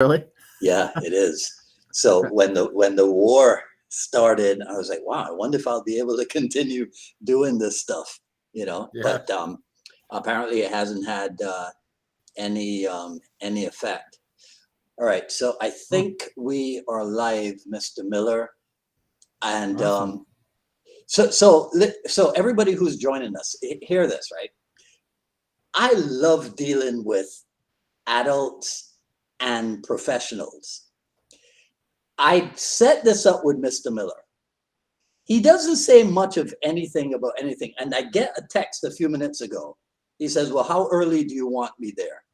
Really? Yeah, it is. So when the war started, I was like, wow, I wonder if I'll be able to continue doing this stuff, Yeah. But apparently it hasn't had any effect. All right, so I Oh, think we are live, Mr. Miller, and awesome. so everybody who's joining us, hear this, right? I love dealing with adults and professionals. I set this up with Mr. Miller. He doesn't say much of anything about anything. And I get a text a few minutes ago. He says, well, how early do you want me there?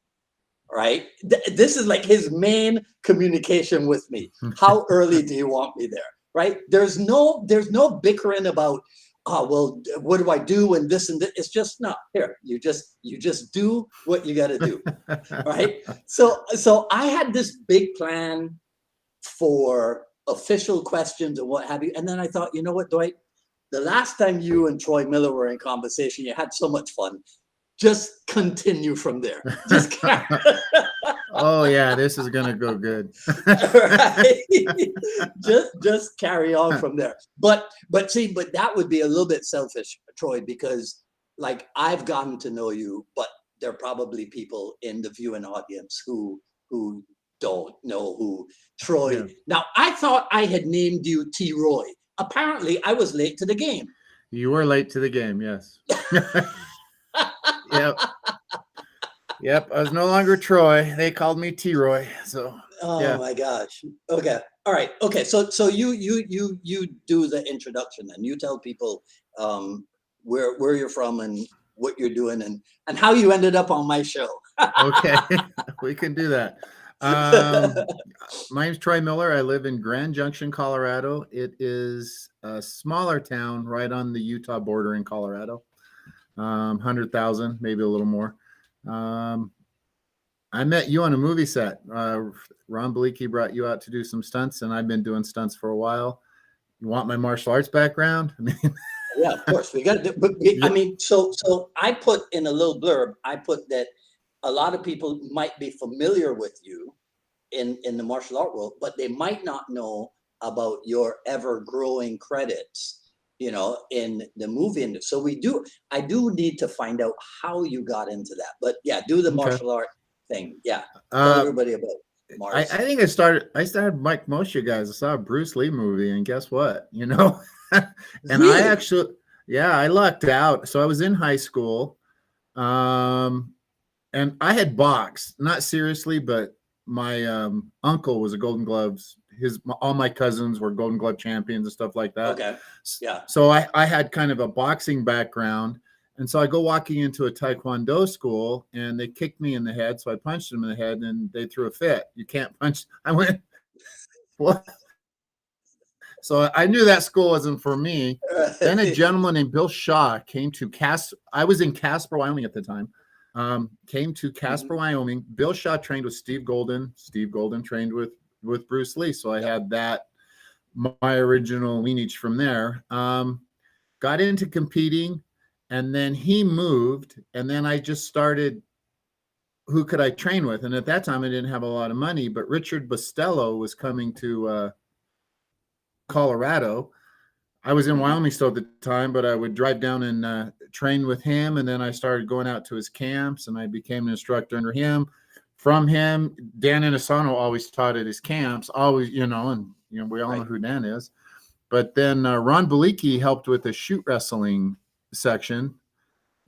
Right? This is like his main communication with me. How early do you want me there? Right? There's no bickering about, oh, well, what do I do and this and that. It's just not here. You just do what you got to do. Right? So I had this big plan for official questions and what have you. And then I thought, you know what, Dwight? The last time you and Troy Miller were in conversation, you had so much fun. Just continue from there. Just carry. Oh yeah, this is gonna go good. Right? just carry on from there. But that would be a little bit selfish, Troy, because like I've gotten to know you, but there are probably people in the viewing audience who don't know who Troy. Yeah. Now I thought I had named you T. Roy. Apparently, I was late to the game. You were late to the game, yes. Yep. Yep. I was no longer Troy. They called me T Roy. So Oh yeah. my gosh. Okay. All right. Okay. So you do the introduction and you tell people where you're from and what you're doing and how you ended up on my show. Okay. We can do that. My name's Troy Miller. I live in Grand Junction, Colorado. It is a smaller town right on the Utah border in Colorado. 100,000, maybe a little more. I met you on a movie set. Ron Bleaky brought you out to do some stunts, and I've been doing stunts for a while. You want my martial arts background? I mean, Yeah, of course. We got to do, but I mean, so I put in a little blurb, I put that a lot of people might be familiar with you in the martial art world, but they might not know about your ever growing credits, in the movie industry. So I do need to find out how you got into that. But yeah, do the okay. martial art thing. Yeah. Tell Uh, everybody about I Mars. think I started like most of you guys. I saw a Bruce Lee movie, and guess what? And I Really? actually, yeah, I lucked out. So I was in high school, and I had boxed, not seriously, but my uncle was a Golden Gloves. All my cousins were Golden Glove champions and stuff like that. Okay. Yeah. So I had kind of a boxing background. And so I go walking into a Taekwondo school and they kicked me in the head. So I punched them in the head and they threw a fit. You can't punch. I went, what? So I knew that school wasn't for me. Then a gentleman named Bill Shaw came to I was in Casper, Wyoming at the time. Came to Casper, Wyoming. Bill Shaw trained with Steve Golden. Steve Golden trained with Bruce Lee. So I had that, my original lineage from there. Got into competing, and then he moved, and then I just started, who could I train with? And at that time I didn't have a lot of money, but Richard Bostello was coming to Colorado. I was in Wyoming still at the time, but I would drive down and train with him. And then I started going out to his camps and I became an instructor under him. From him, Dan Inosanto always taught at his camps, always, and we all know who Dan is. But then Ron Bleaky helped with the shoot wrestling section.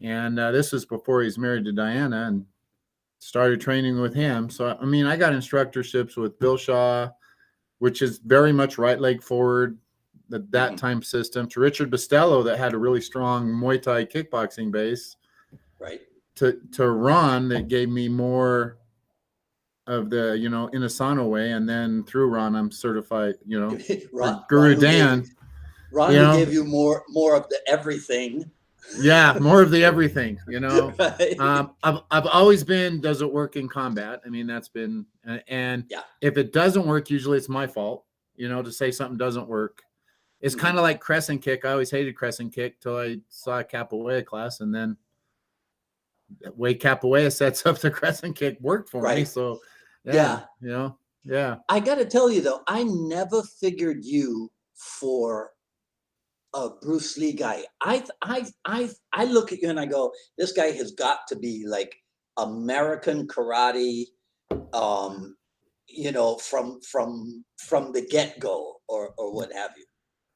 And this was before he's married to Diana, and started training with him. So, I mean, I got instructorships with Bill Shaw, which is very much right leg forward, that time system, to Richard Bostello that had a really strong Muay Thai kickboxing base. Right. To Ron that gave me more of the, Inosanto way. And then through Ron, I'm certified, Guru Dan. Ron who gave you more of the everything. Yeah, more of the everything, Right. I've always been, does it work in combat? I mean, that's been, and if it doesn't work, usually it's my fault, to say something doesn't work. It's kind of like crescent kick. I always hated crescent kick till I saw a capoeira class, and then the way capoeira sets up the crescent kick worked for me. So yeah. Yeah. I got to tell you though, I never figured you for a Bruce Lee guy. I look at you and I go, this guy has got to be like American karate, you know, from the get-go or what have you.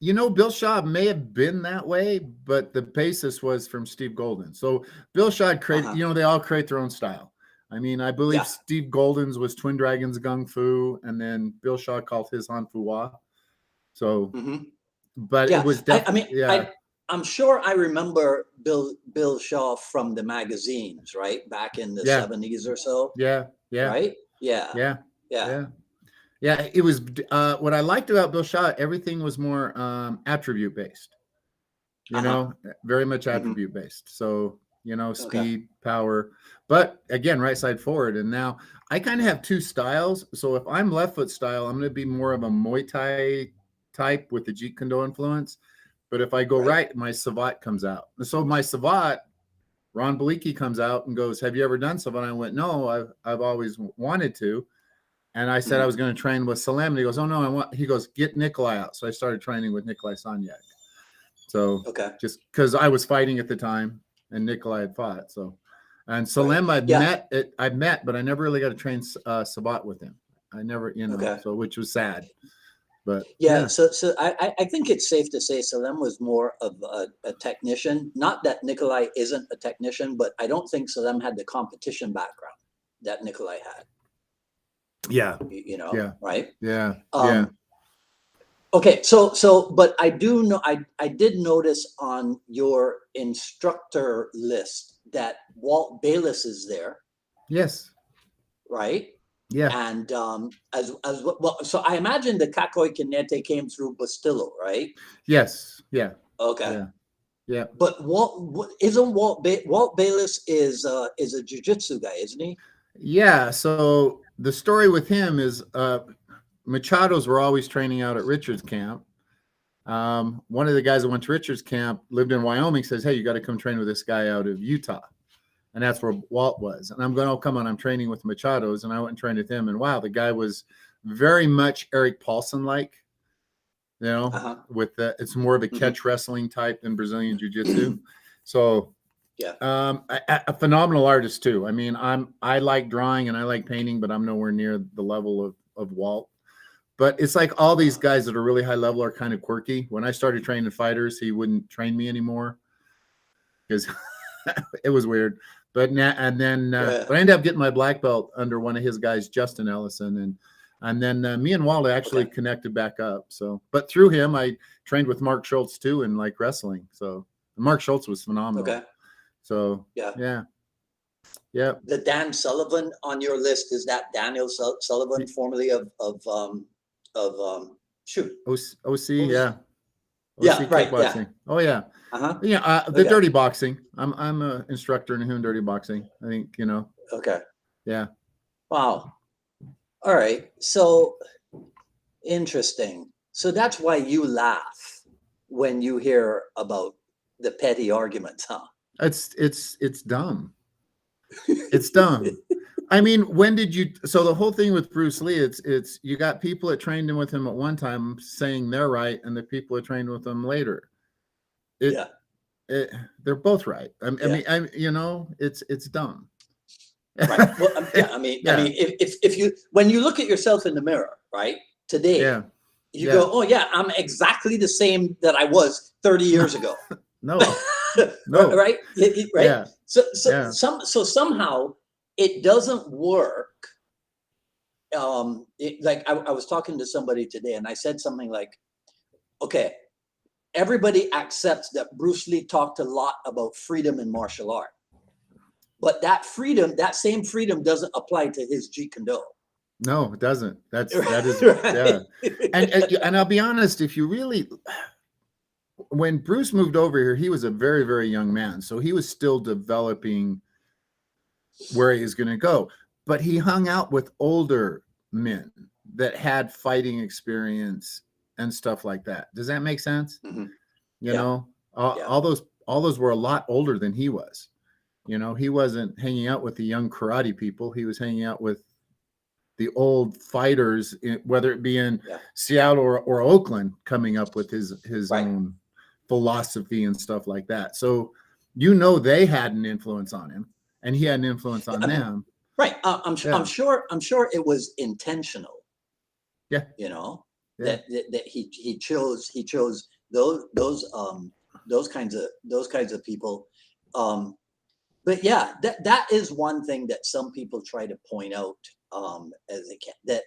You know, Bill Shaw may have been that way, but the basis was from Steve Golden. So Bill Shaw created, you know, they all create their own style. I mean, I believe Steve Golden's was Twin Dragons Gung Fu, and then Bill Shaw called his Han Fu Wa. So, but it was definitely, I'm sure I remember Bill Shaw from the magazines, right? Back in the 70s or so. Yeah. Right? Yeah. It was what I liked about Bill Shaw, everything was more attribute based. You know, very much attribute based. So, you know, speed, power, but again, right side forward. And now I kind of have two styles. So if I'm left foot style, I'm going to be more of a Muay Thai type with the Jeet Kune Do influence. But if I go right, my Savat comes out. And so my Savat, Ron Beliki comes out and goes, "Have you ever done Savat?" I went, "No, I've always wanted to." And I said I was going to train with Salam. And he goes, "Oh no, he goes, get Nikolai out." So I started training with Nikolai Sanyak. So just because I was fighting at the time and Nikolai had fought. So, and Salam I'd met, but I never really got to train Sabat with him. I never, you know, so which was sad. But so I think it's safe to say Salam was more of a technician. Not that Nikolai isn't a technician, but I don't think Salam had the competition background that Nikolai had. Yeah. You know, right? Yeah. Okay, so but I do know I did notice on your instructor list that Walt Bayless is there. Yes. Right? Yeah. And as well, so I imagine the Kakoi Kinete came through Bastillo, right? Yes. Yeah. Okay. Yeah. But Walt Bayless is a jiu-jitsu guy, isn't he? Yeah. So the story with him is Machados were always training out at Richard's camp. One of the guys that went to Richard's camp lived in Wyoming, says, "Hey, you got to come train with this guy out of Utah." And that's where Walt was. And I'm going, "Oh, come on, I'm training with Machados." And I went and trained with him. And wow, the guy was very much Eric Paulson-like, you know, with it's more of a catch wrestling type than Brazilian Jiu-Jitsu. So a phenomenal artist too. I mean, I like drawing and I like painting, but I'm nowhere near the level of Walt. But it's like all these guys that are really high level are kind of quirky. When I started training fighters, he wouldn't train me anymore because it was weird. But now and then, but I ended up getting my black belt under one of his guys, Justin Ellison, and then me and Walt actually connected back up. So, but through him, I trained with Mark Schultz too, and like wrestling. So Mark Schultz was phenomenal. Okay. So yeah. The Dan Sullivan on your list, is that Daniel Sullivan, formerly of shoot OC, yeah. OC right, Kickboxing. Oh yeah. The dirty boxing. I'm an instructor in dirty boxing. I think, you know. Okay. Yeah. Wow. All right. So interesting. So that's why you laugh when you hear about the petty arguments, huh? It's dumb. It's dumb. I mean, when did you? So the whole thing with Bruce Lee, it's you got people that trained him with him at one time saying they're right, and the people that trained with him later. They're both right. I mean, you know, it's dumb. Right. Well, I mean, if you when you look at yourself in the mirror, right, today, you go, "Oh yeah, I'm exactly the same that I was 30 years ago." No. Right. Right. Yeah. So somehow it doesn't work. Like I was talking to somebody today, and I said something like, "Okay, everybody accepts that Bruce Lee talked a lot about freedom in martial art, but that same freedom doesn't apply to his Jeet Kune Do." No, it doesn't. That is right. And I'll be honest, if you really, when Bruce moved over here, he was a very, very young man, so he was still developing where he was going to go. But he hung out with older men that had fighting experience and stuff like that. Does that make sense? Mm-hmm. You know, all those were a lot older than he was. You know, he wasn't hanging out with the young karate people. He was hanging out with the old fighters, whether it be in Yeah. Seattle or Oakland, coming up with his Right. own philosophy and stuff like that. So, you know, they had an influence on him, and he had an influence on I mean, them. right. I'm Yeah. sure it was intentional. Yeah. You know, Yeah. that he chose those kinds of people. But yeah, that is one thing that some people try to point out, as they can, that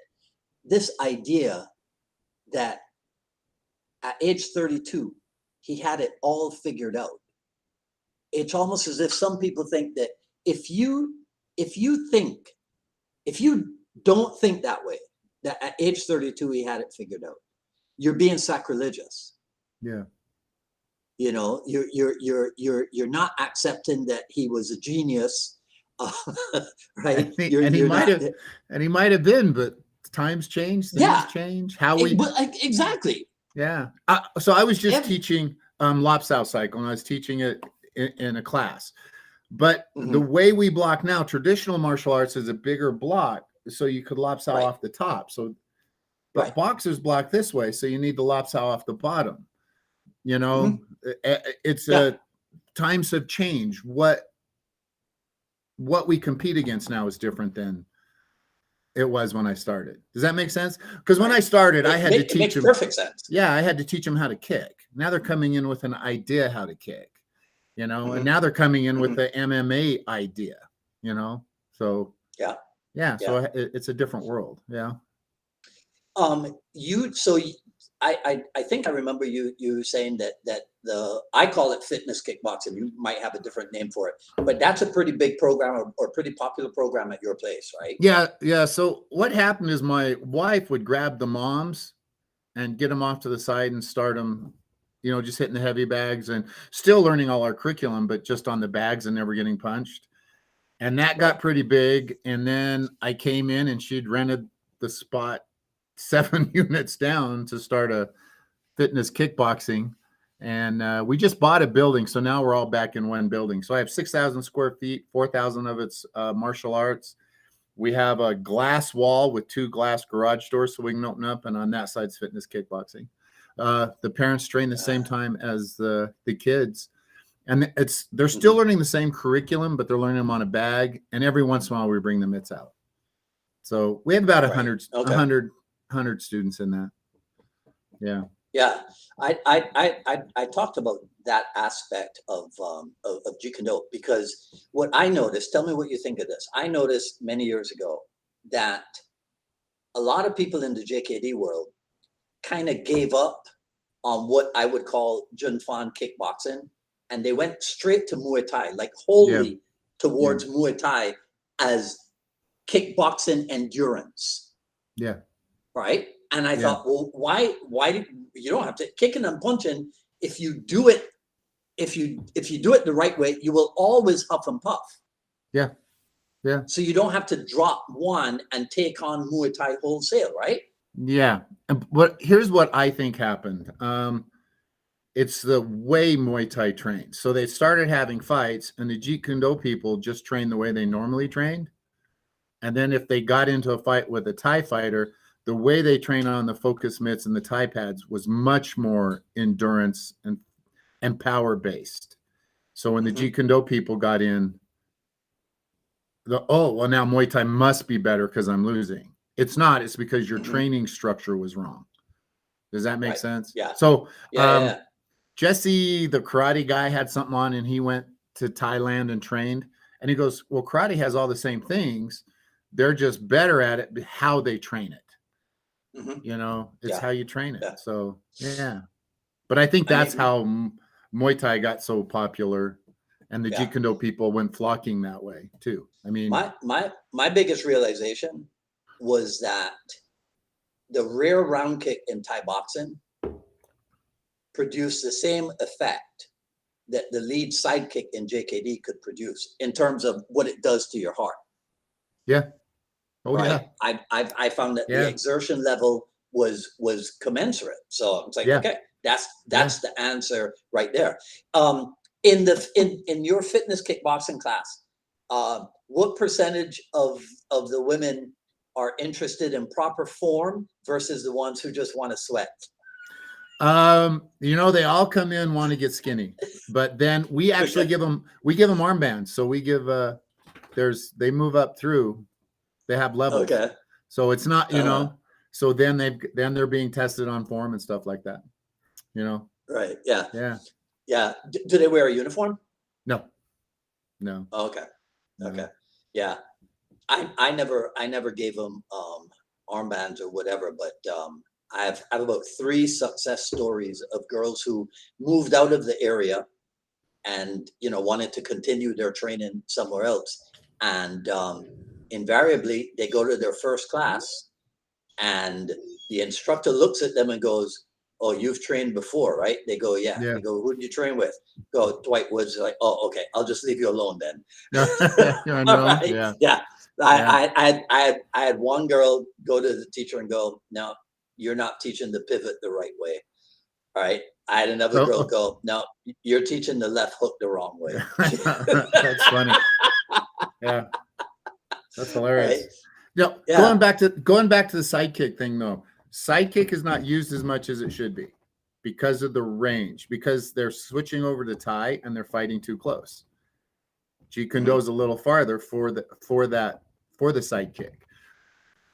this idea that at age 32 he had it all figured out. It's almost as if some people think that if you don't think that way, that at age 32 he had it figured out, you're being sacrilegious. Yeah. You know, you're not accepting that he was a genius, right? And he might have been, but times change, things change. Exactly. Yeah. So I was just teaching Lopsow cycle, and I was teaching it in a class. But the way we block now, traditional martial arts is a bigger block, so you could Lopsow off the top. So, but boxers block this way, so you need the Lopsow off the bottom. You know, it's times have changed. What we compete against now is different than it was when I started. Does that make sense? Because when I started, I had to teach them. Perfect sense. Yeah, I had to teach them how to kick. Now they're coming in with an idea how to kick, you know, and now they're coming in with the MMA idea, you know. So so it's a different world. Yeah. I think I remember you saying that I call it fitness kickboxing. You might have a different name for it, but that's a pretty big program or pretty popular program at your place, right? Yeah. So what happened is my wife would grab the moms and get them off to the side and start them, you know, just hitting the heavy bags and still learning all our curriculum, but just on the bags and never getting punched. And that got pretty big. And then I came in and she'd rented the spot 7 units down to start a fitness kickboxing. And we just bought a building. So now we're all back in one building. So I have 6,000 square feet, 4,000 of it's martial arts. We have a glass wall with 2 glass garage doors so we can open up. And on that side's fitness kickboxing. The parents train the same time as the kids. And they're still learning the same curriculum, but they're learning them on a bag. And every once in a while we bring the mitts out. So we have about 100 students in that. Yeah. Yeah. I talked about that aspect of Jeet Kune Do because what I noticed, tell me what you think of this. I noticed many years ago that a lot of people in the JKD world kind of gave up on what I would call Junfan kickboxing, and they went straight to Muay Thai, like wholly towards Muay Thai as kickboxing endurance. Yeah. Right. And I thought, well, why do you don't have to kicking and punching? If you do it the right way, you will always huff and puff. Yeah. Yeah. So you don't have to drop one and take on Muay Thai wholesale, right? Yeah. But here's what I think happened. It's the way Muay Thai trains. So they started having fights, and the Jeet Kune Do people just trained the way they normally trained. And then if they got into a fight with a Thai fighter, the way they train on the focus mitts and the Thai pads was much more endurance and power based. So when the Jeet Kune Do people got in, now Muay Thai must be better because I'm losing. It's not. It's because your training structure was wrong. Does that make sense? Yeah. So Jesse, the karate guy, had something on, and he went to Thailand and trained. And he goes, well, karate has all the same things. They're just better at it, how they train it. You know, it's how you train it. Yeah. So, yeah. But I think that's how Muay Thai got so popular, and the Jeet Kune Do people went flocking that way too. I mean, my biggest realization was that the rear round kick in Thai boxing produced the same effect that the lead side kick in JKD could produce in terms of what it does to your heart. Yeah. Oh, right? Yeah. I found that the exertion level was commensurate. So it's like, okay, that's the answer right there. In your fitness kickboxing class, what percentage of the women are interested in proper form versus the ones who just want to sweat? They all come in want to get skinny, but then we actually give them armbands. So we give they move up through, they have levels. Okay. So it's not, so then they're being tested on form and stuff like that. Right. Yeah. Yeah. Yeah. Do they wear a uniform? No. Okay. No. Okay. Yeah. I never gave them armbands or whatever, but I have about 3 success stories of girls who moved out of the area and wanted to continue their training somewhere else, and invariably they go to their first class and the instructor looks at them and goes, "Oh, you've trained before, right?" They go, "Yeah." Yeah. They go, "Who did you train with?" Go, "Dwight Woods." Like, "Oh, okay, I'll just leave you alone then." No, Right? yeah. Yeah. I had one girl go to the teacher and go, "No, you're not teaching the pivot the right way." All right. I had another girl go, "No, you're teaching the left hook the wrong way." That's funny. Yeah. That's hilarious. Right? Yeah. Going back to the sidekick thing though. Sidekick is not used as much as it should be because of the range, because they're switching over to Thai and they're fighting too close. Jeet Kune Do is a little farther for the sidekick.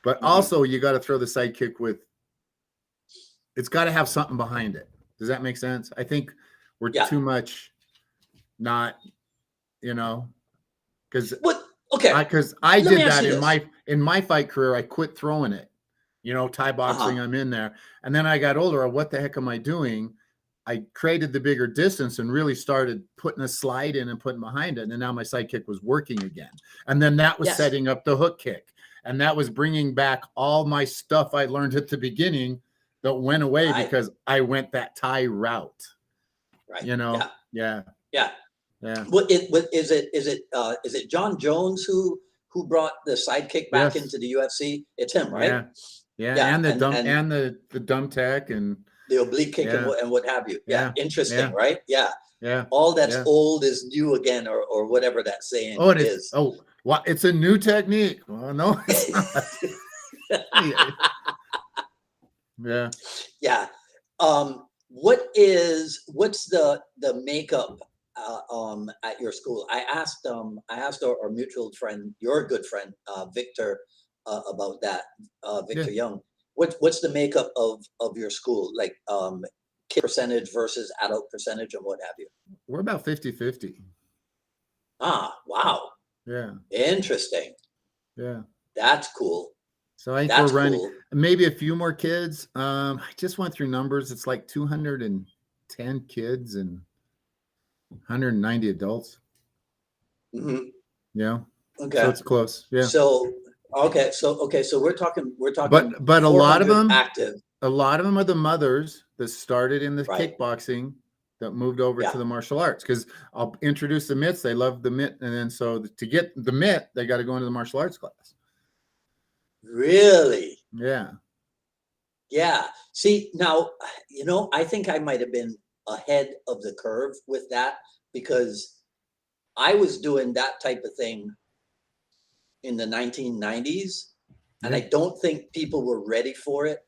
But also you got to throw the sidekick with, it's got to have something behind it. Does that make sense? I think we're too much not, because I did that in my fight career. I quit throwing it, Thai boxing. I'm in there, and then I got older. What the heck am I doing? I created the bigger distance and really started putting a slide in and putting behind it, and now my sidekick was working again. And then that was setting up the hook kick, and that was bringing back all my stuff I learned at the beginning that went away because I went that Thai route. Right. Yeah. What is it John Jones who brought the sidekick back into the UFC? It's him, right? Yeah. And the dumb tech and the oblique kick and what have you. Yeah. Interesting, right? Yeah. Yeah. All that's old is new again, or whatever that saying is. Oh, what? It's a new technique. Oh, no, it's not. Yeah. Yeah. What's the makeup at your school? I asked our mutual friend, your good friend, Victor, about that. Victor Young. What's the makeup of your school? Like kid percentage versus adult percentage and what have you? We're about 50-50. Ah, wow. Yeah. Interesting. Yeah. That's cool. So I think we're running maybe a few more kids. I just went through numbers. It's like 210 kids and 190 adults. Yeah. Okay. So it's close. Yeah. So we're talking. But a lot of them active. A lot of them are the mothers that started in the kickboxing that moved over to the martial arts, because I'll introduce the mitts. They love the mitt, and then so to get the mitt, they got to go into the martial arts class. Really? Yeah. Yeah. See, now, I think I might have been ahead of the curve with that, because I was doing that type of thing in the 1990s, and I don't think people were ready for it.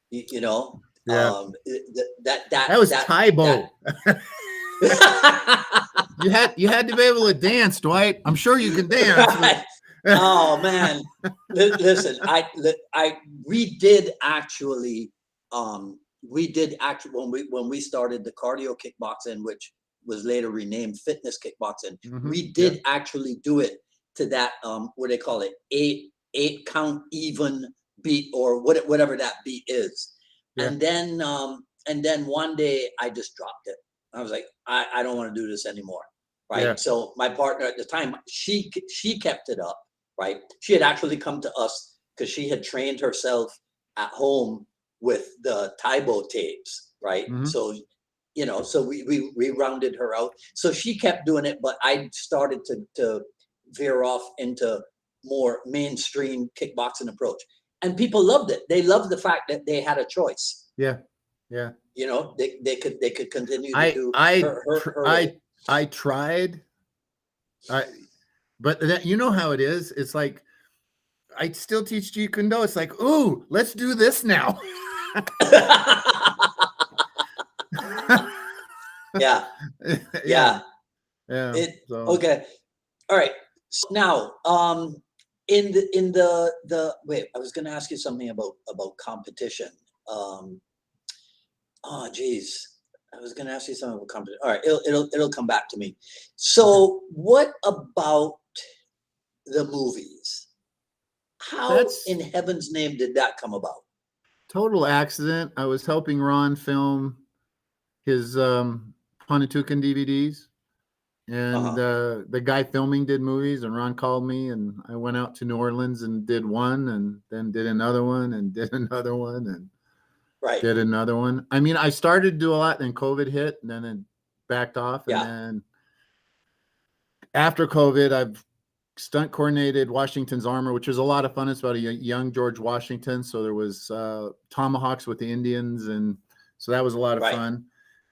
Yeah. That was Taibo. You had to be able to dance, Dwight. I'm sure you can dance. Right. Oh man, listen, we did actually when we started the cardio kickboxing, which was later renamed fitness kickboxing. We did actually do it to that what they call it, eight count even beat, or whatever that beat is. And then one day I just dropped it. I was like, I don't want to do this anymore. Right. So my partner at the time, she kept it up. Right. She had actually come to us because she had trained herself at home with the Taibo tapes. Right. So, so we rounded her out. So she kept doing it, but I started to veer off into more mainstream kickboxing approach. And people loved it. They loved the fact that they had a choice. Yeah. Yeah. They could continue to do I tried. But you know how it is. It's like I still teach Jeet Kune Do. It's like, ooh, let's do this now. Yeah. Yeah. Yeah. So Okay. All right. So now, in the wait, I was going to ask you something about competition. Oh, geez. I was going to ask you something about competition. All right. It'll come back to me. So what about the movies? How that's in heaven's name did that come about? total accident. I was helping Ron film his Panatukan DVDs. And Uh-huh. the guy filming did movies, and Ron called me, and I went out to New Orleans and did one, and then did another one, and did another one, and Right. did another one. I mean, I started to do a lot, then COVID hit, and then it backed off. And Yeah. then after COVID, I've stunt coordinated Washington's Armor, which was a lot of fun. It's about a young George Washington. So there was tomahawks with the Indians, and so that was a lot of Right. fun.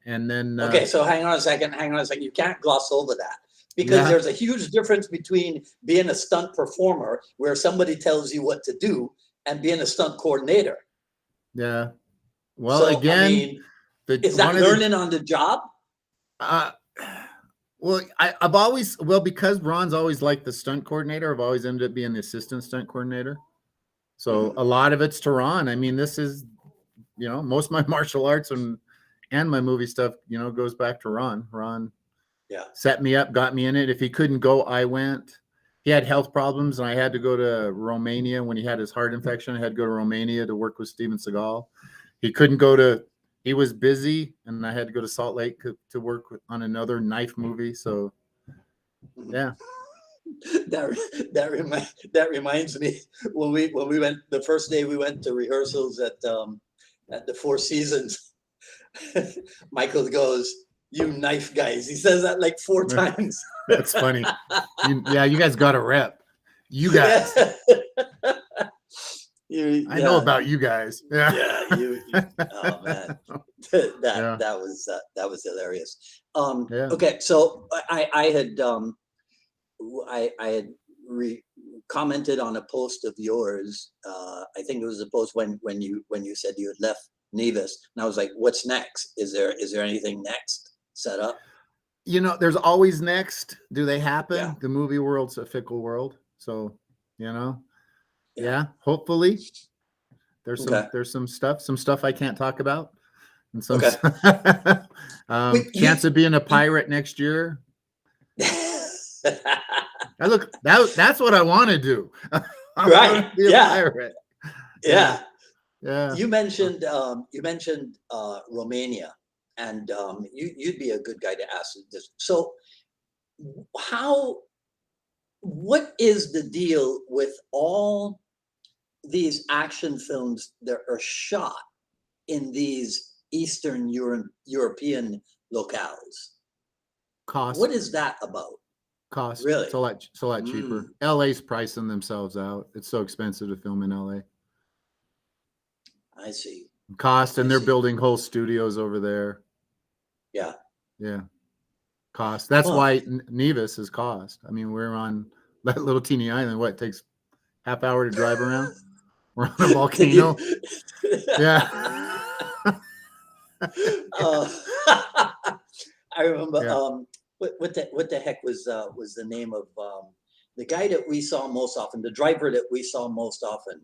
And then Okay, so hang on a second. You can't gloss over that, because yeah, there's a huge difference between being a stunt performer where somebody tells you what to do and being a stunt coordinator. yeah. Well, So, I again, mean, is that one of learning on the job? Well, I've always, well, because Ron's always like the stunt coordinator, I've always ended up being the assistant stunt coordinator. So a lot of it's to Ron. I mean, this is, most of my martial arts and my movie stuff, goes back to Ron. Ron Yeah. set me up, got me in it. If he couldn't go, I went. He had health problems, and I had to go to Romania when he had his heart infection. I had to go to Romania to work with Steven Seagal. He couldn't go to, he was busy, and I had to go to Salt Lake to work on another knife movie. So, yeah. That reminds me when we went the first day we went to rehearsals at the Four Seasons. Michael goes, "You knife guys." He says that like 4 times. That's funny. You guys got a rep. You guys. I know about you guys. Yeah. Yeah. Oh man, that was hilarious. Yeah. Okay, so I had commented on a post of yours. I think it was a post when you said you had left Nevis, and I was like, "What's next? Is there anything next set up?" There's always next. Do they happen? Yeah. The movie world's a fickle world. So, yeah, hopefully there's Okay. some stuff I can't talk about. And some Okay. chance of being a pirate next year. That's what I want to do. I Right. be a pirate. Yeah. Yeah. You mentioned Romania, and you'd be a good guy to ask this. So, what is the deal with all these action films that are shot in these Eastern European locales? Cost. What is that about? Cost. Really? It's a lot cheaper. LA's pricing themselves out. It's so expensive to film in LA. I see. Cost, and they're building whole studios over there. Yeah. Yeah. Cost. That's why Nevis is cost. I mean, we're on that little teeny island. What, it takes half hour to drive around? We're on a volcano. Yeah. I remember. Yeah. What the heck was the name of the guy that we saw most often, the driver that we saw most often?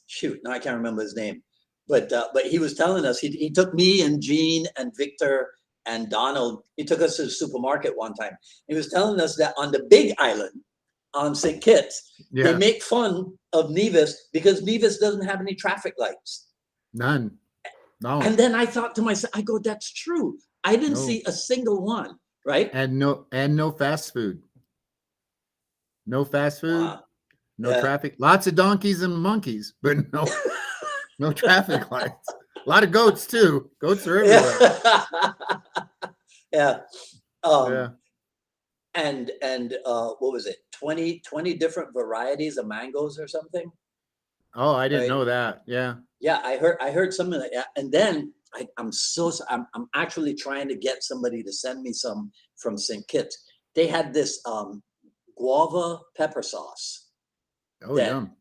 Shoot, now I can't remember his name, but he was telling us, he took me and Gene and Victor and Donald. He took us to the supermarket one time. He was telling us that on the Big Island, on St. Kitts, they make fun of Nevis because Nevis doesn't have any traffic lights. None. No. And then I thought to myself, I go, that's true. I didn't see a single one, right? And no fast food. No fast food. Wow. No traffic. Lots of donkeys and monkeys, but no traffic lights. A lot of goats too. Goats are everywhere. Yeah. Yeah. And what was it? 20 different varieties of mangoes or something? Oh, I didn't know that. Yeah. Yeah, I heard something like that. And then I'm actually trying to get somebody to send me some from St. Kitts. They had this guava pepper sauce. Oh, that, yum.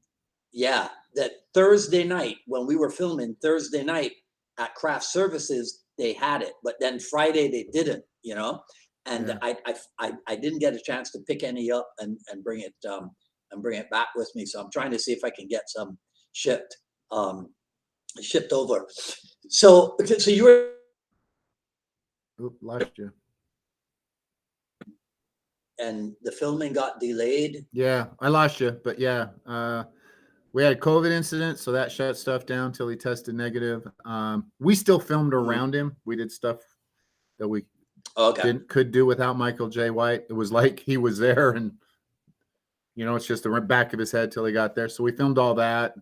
yeah, that Thursday night when we were filming Thursday night at Craft Services, they had it, but then Friday they didn't, you know, and Yeah. I didn't get a chance to pick any up and bring it back with me. So I'm trying to see if I can get some shipped shipped over. So you were, Oop, lost you. and the filming got delayed. Yeah, I lost you, but yeah, we had a COVID incident, so that shut stuff down till he tested negative. We still filmed around him. We did stuff that we Okay. could do without Michael J. White. It was like he was there, and it's just the back of his head till he got there. So we filmed all that.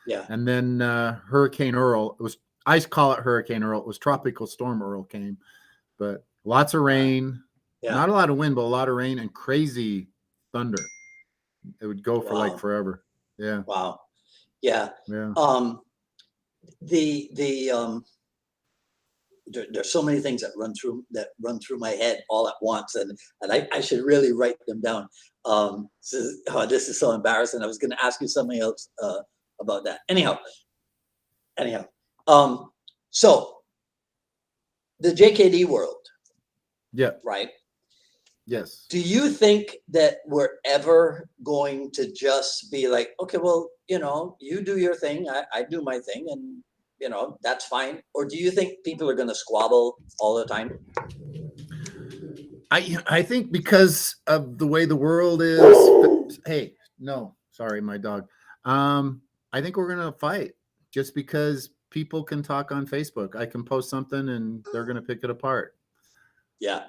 Yeah. And then Hurricane Earl. I call it Hurricane Earl. It was Tropical Storm Earl came, but lots of rain. Yeah. Not a lot of wind, but a lot of rain and crazy thunder. It would go for like Wow. forever. Yeah. Wow. Yeah. Yeah. There's so many things that run through my head all at once, and I should really write them down. This is so embarrassing. I was going to ask you something else about that. Anyhow. So the JKD world. Yeah. Right. Yes. Do you think that we're ever going to just be like, okay, well, you do your thing, I do my thing, and that's fine? Or do you think people are going to squabble all the time? I think because of the way the world is. Hey, no, sorry, my dog. I think we're going to fight just because people can talk on Facebook. I can post something and they're going to pick it apart. Yeah.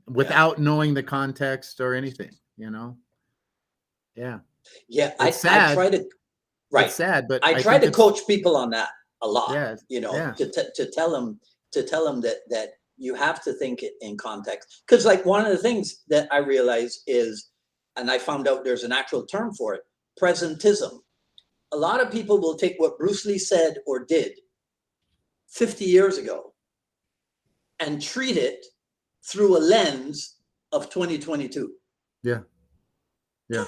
Without knowing the context or anything, Yeah. Yeah. It's sad. I try to, right. It's sad, but I try to coach people on that a lot, Yeah. to tell them that you have to think it in context. Because like one of the things that I realize is, and I found out there's an actual term for it, presentism. A lot of people will take what Bruce Lee said or did 50 years ago and treat it through a lens of 2022. Yeah. Yeah.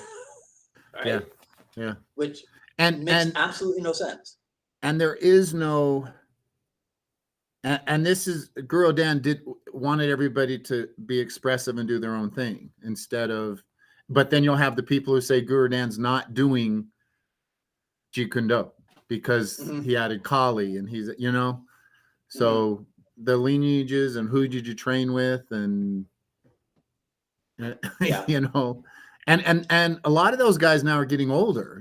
Right? Yeah. Which makes absolutely no sense. And there is no, and this is, Guru Dan wanted everybody to be expressive and do their own thing instead of, but then you'll have the people who say Guru Dan's not doing Jeet Kune Do because he added Kali and he's, so the lineages and who did you train with and, and a lot of those guys now are getting older,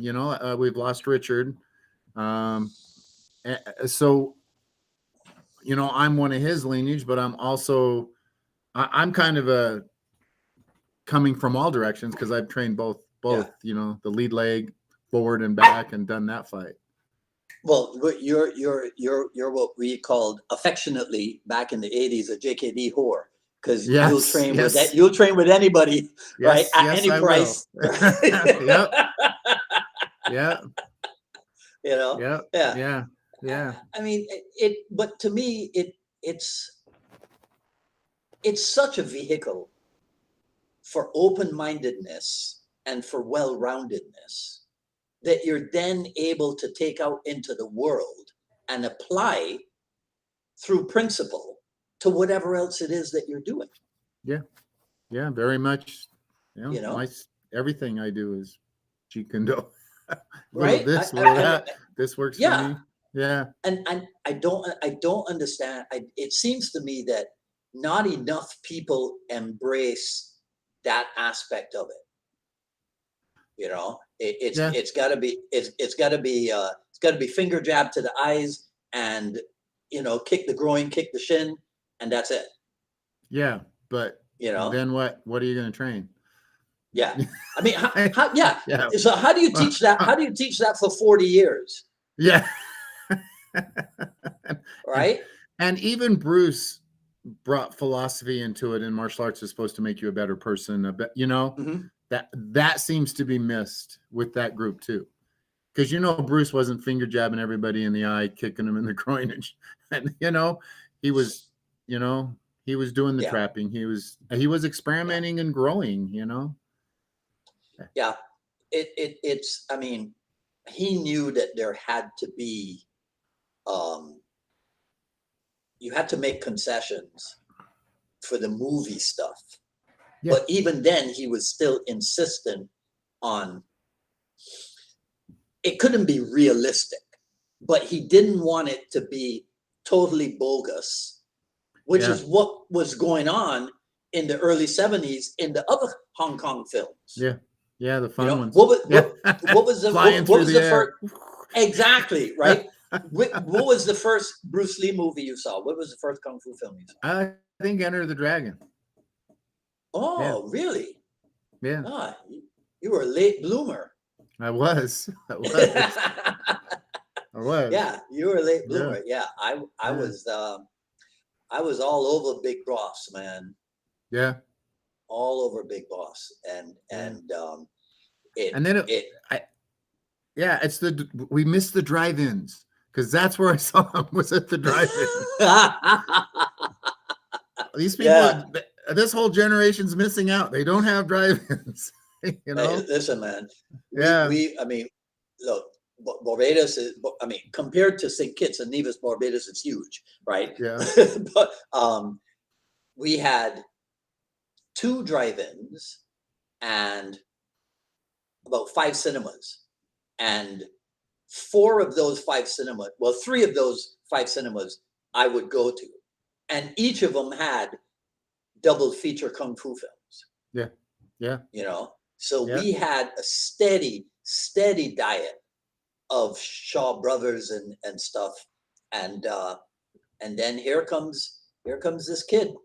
we've lost Richard. So, I'm one of his lineage, but I'm also, I'm kind of coming from all directions because I've trained both, the lead leg, forward and back, and done that fight. Well, you're what we called affectionately back in the 80s a JKD whore, because you'll train with anybody, right? At any price. Yep. Yeah. Yeah. I mean, but to me, it's such a vehicle for open-mindedness and for well-roundedness that you're then able to take out into the world and apply through principle to whatever else it is that you're doing. Yeah. Yeah, very much. Everything I do is Jeet Kune Do. Right? This works for me. Yeah. And I don't understand. It seems to me that not enough people embrace that aspect of it. It's got to be finger jab to the eyes and kick the groin, kick the shin, and that's it. Yeah, but then what are you going to train? Yeah, I mean, yeah. So how do you teach that? How do you teach that for 40 years? Yeah. Right. And even Bruce brought philosophy into it, and martial arts is supposed to make you a better person. That seems to be missed with that group too, because Bruce wasn't finger jabbing everybody in the eye, kicking them in the groin, and he was doing the trapping. He was experimenting and growing. Yeah, it's, I mean, he knew that there had to be, you had to make concessions for the movie stuff. Yeah. But even then, he was still insistent on, it couldn't be realistic, but he didn't want it to be totally bogus, which Yeah. is what was going on in the early 70s in the other Hong Kong films. Yeah. Yeah, the fun You know, ones. what was the Flying what through was the the air. first? Exactly, right. What was the first Bruce Lee movie you saw? What was the first kung fu film you saw? I think Enter the Dragon. Oh, really? Yeah, Ah, you were a late bloomer. I was. I was. I was. Yeah, you were a late Yeah. bloomer. Yeah, I Yeah. was all over Big Boss, man. Yeah. All over Big Boss, and then we missed the drive-ins because that's where I saw him, was at the drive-in. These people, Yeah. this whole generation's missing out. They don't have drive-ins. You know. Hey, listen, man. Yeah. I mean, look, Barbados is, I mean, compared to St. Kitts and Nevis, Barbados is huge, right? Yeah. But we had 2 drive-ins and about 5 cinemas, and 4 of those 5 cinemas, well, 3 of those 5 cinemas I would go to, and each of them had double feature kung fu films. Yeah. Yeah. You know, so Yeah. we had a steady diet of Shaw Brothers and stuff, and then here comes this kid,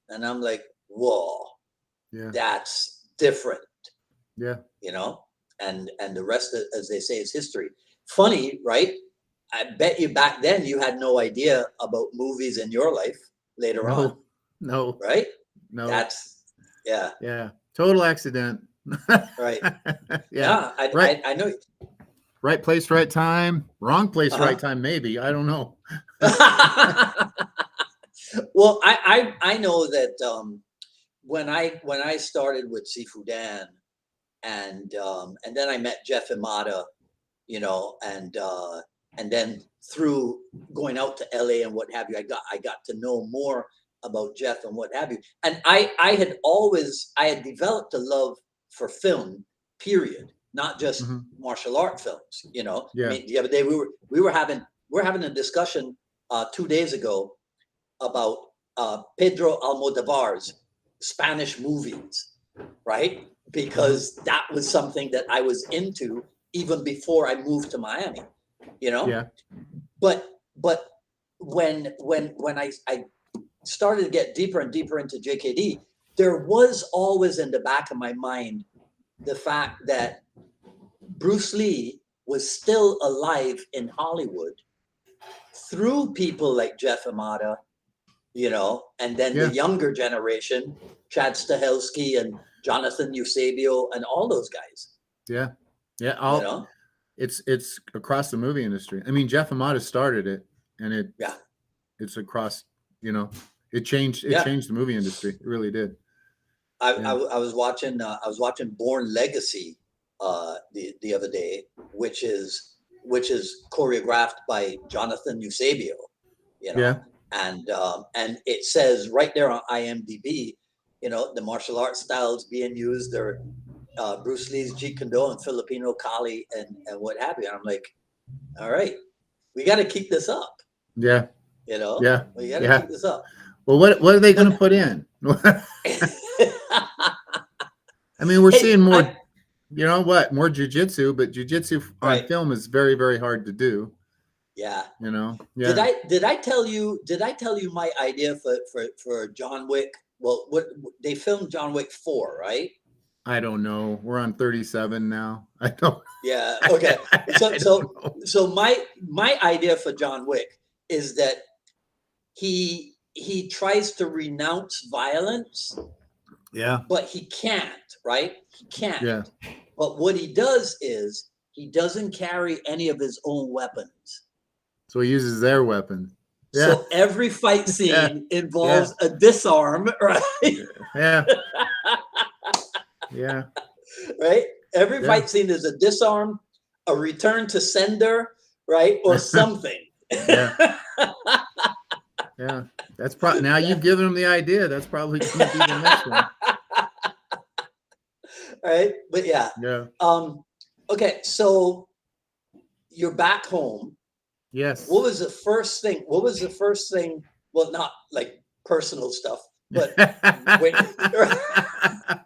and I'm like, whoa, Yeah. that's different. Yeah. You know, and the rest, as they say, is history. Funny, right? I bet you back then you had no idea about movies in your life later on, No. right? No. That's Yeah. Total accident. right. Yeah. Right. I know. Right place, right time. Wrong place, Uh-huh. right time. Maybe, I don't know. Well, I know that when I started with Sifu Dan, and then I met Jeff Imada, you know, and then through going out to LA and what have you, I got to know more about Jeff and what have you. And I had developed a love for film, period, not just martial art films, you know. Yeah. I mean, the other day we're having a discussion 2 days ago about Pedro Almodovar's Spanish movies, right? Because that was something that I was into even before I moved to Miami, you know. Yeah. But when I started to get deeper and deeper into JKD, there was always in the back of my mind the fact that Bruce Lee was still alive in Hollywood through people like Jeff Imada, you know, and then the younger generation, Chad Stahelski and Jonathan Eusebio and all those guys. Yeah. Yeah. You know? It's across the movie industry. I mean, Jeff Imada started it, and it's across, you know, it changed the movie industry. It really did. I was watching Born Legacy the other day, which is choreographed by Jonathan Eusebio, you know. Yeah. And it says right there on IMDb, you know, the martial arts styles being used are Bruce Lee's Jeet Kune Do and Filipino Kali and what have you. And I'm like, all right, we got to keep this up. Yeah. You know. Yeah. We got to keep this up. Well, what are they going to put in? I mean, we're seeing more. You know what? More jujitsu, but jujitsu on film is very, very hard to do. Yeah. You know. Yeah. Did I tell you my idea for John Wick? Well, what they filmed John Wick 4, right? I don't know. We're on 37 now. I don't. Yeah. Okay. So my idea for John Wick is that he tries to renounce violence. Yeah. But he can't, right? He can't. Yeah. But what he does is he doesn't carry any of his own weapons. So he uses their weapon. Yeah. So every fight scene involves a disarm, right? Yeah. Yeah. Right? Every fight scene is a disarm, a return to sender, right, or something. Yeah. Yeah, that's probably, now you've given them the idea. That's probably going to be the next one. Right, but yeah. Yeah. Okay, so you're back home. Yes. What was the first thing? Well, not like personal stuff, but wait, I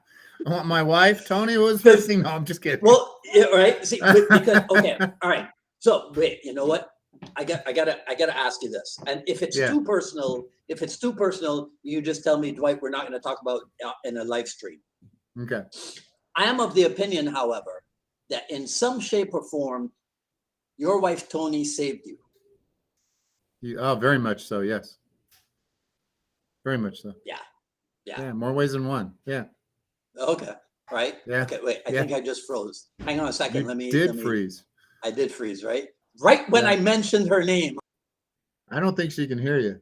want my wife, Tony, was first thing. No, I'm just kidding. well, yeah, right. See, because okay, all right. So wait, you know what? I gotta ask you this. And if it's too personal, you just tell me, Dwight, we're not going to talk about in a live stream. Okay. I am of the opinion, however, that in some shape or form, your wife Tony saved you. Oh, very much so. Yes. Very much so. Yeah. More ways than one. Yeah. Okay. Right. Yeah. Okay. Wait. I think I just froze. Hang on a second. Let me freeze. I did freeze. Right when I mentioned her name. I don't think she can hear you.